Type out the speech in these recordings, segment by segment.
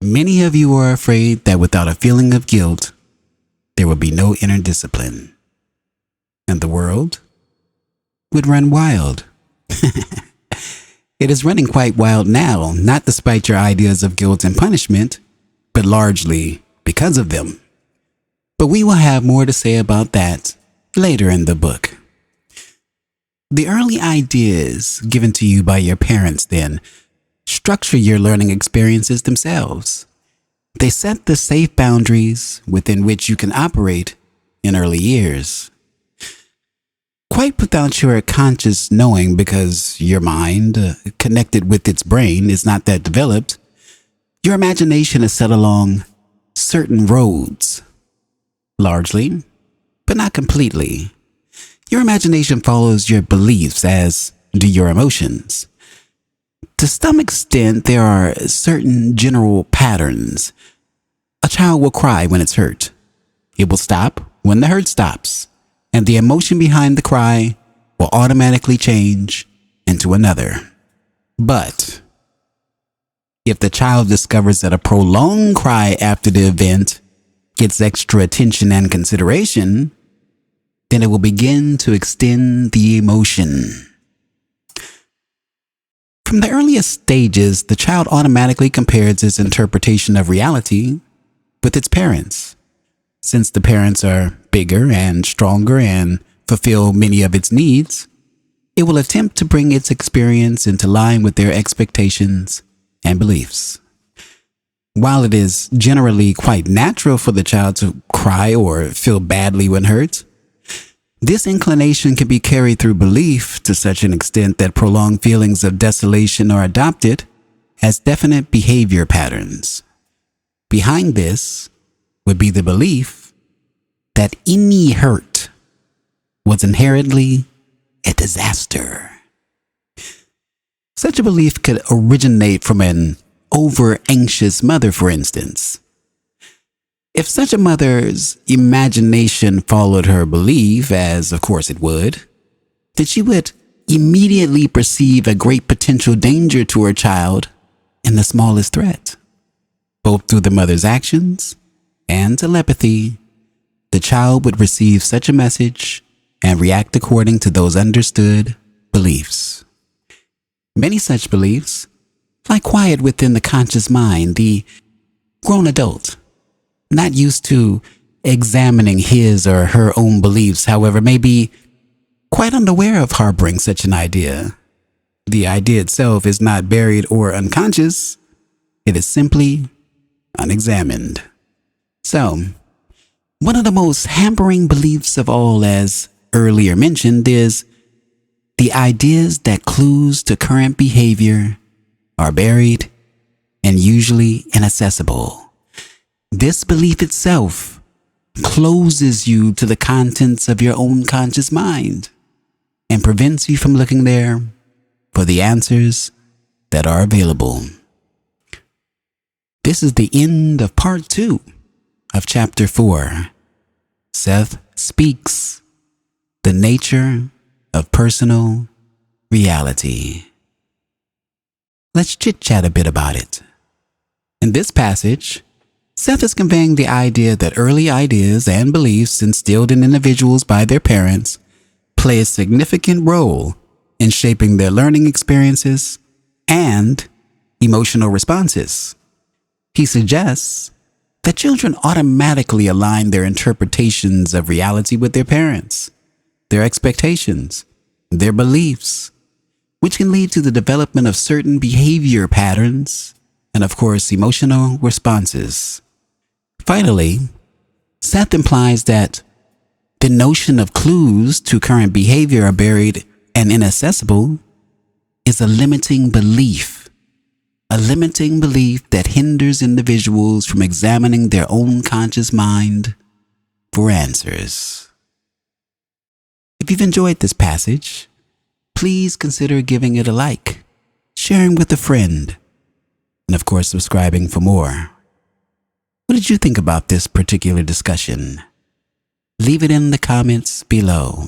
Many of you are afraid that without a feeling of guilt, there will be no inner discipline, and the world would run wild. It is running quite wild now, not despite your ideas of guilt and punishment, but largely because of them. But we will have more to say about that later in the book. The early ideas given to you by your parents then structure your learning experiences themselves. They set the safe boundaries within which you can operate in early years. Quite without your conscious knowing, because your mind, connected with its brain, is not that developed, your imagination is set along certain roads. Largely, but not completely. Your imagination follows your beliefs, as do your emotions. To some extent, there are certain general patterns. A child will cry when it's hurt. It will stop when the hurt stops, and the emotion behind the cry will automatically change into another. But if the child discovers that a prolonged cry after the event gets extra attention and consideration, then it will begin to extend the emotion. From the earliest stages, the child automatically compares its interpretation of reality with its parents. Since the parents are bigger and stronger and fulfill many of its needs, it will attempt to bring its experience into line with their expectations and beliefs. While it is generally quite natural for the child to cry or feel badly when hurt, this inclination can be carried through belief to such an extent that prolonged feelings of desolation are adopted as definite behavior patterns. Behind this would be the belief that any hurt was inherently a disaster. Such a belief could originate from an over-anxious mother, for instance. If such a mother's imagination followed her belief, as of course it would, then she would immediately perceive a great potential danger to her child in the smallest threat. Both through the mother's actions and telepathy, the child would receive such a message and react according to those understood beliefs. Many such beliefs lie quiet within the conscious mind. The grown adult, not used to examining his or her own beliefs, however, may be quite unaware of harboring such an idea. The idea itself is not buried or unconscious. It is simply unexamined. So, one of the most hampering beliefs of all, as earlier mentioned, is the ideas that clues to current behavior are buried and usually inaccessible. This belief itself closes you to the contents of your own conscious mind and prevents you from looking there for the answers that are available. This is the end of part 2 of chapter 4. Seth speaks the nature of personal reality. Let's chit-chat a bit about it. In this passage, Seth is conveying the idea that early ideas and beliefs instilled in individuals by their parents play a significant role in shaping their learning experiences and emotional responses. He suggests that children automatically align their interpretations of reality with their parents, their expectations, their beliefs, which can lead to the development of certain behavior patterns and, of course, emotional responses. Finally, Seth implies that the notion of clues to current behavior are buried and inaccessible is a limiting belief that hinders individuals from examining their own conscious mind for answers. If you've enjoyed this passage, please consider giving it a like, sharing with a friend, and of course subscribing for more. What did you think about this particular discussion? Leave it in the comments below.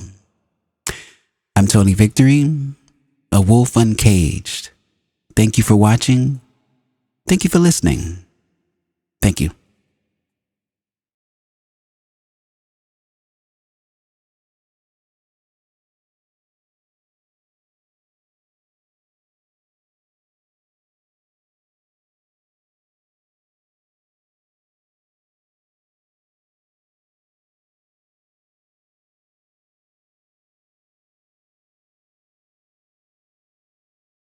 I'm Tony Victory, a wolf uncaged. Thank you for watching. Thank you for listening. Thank you.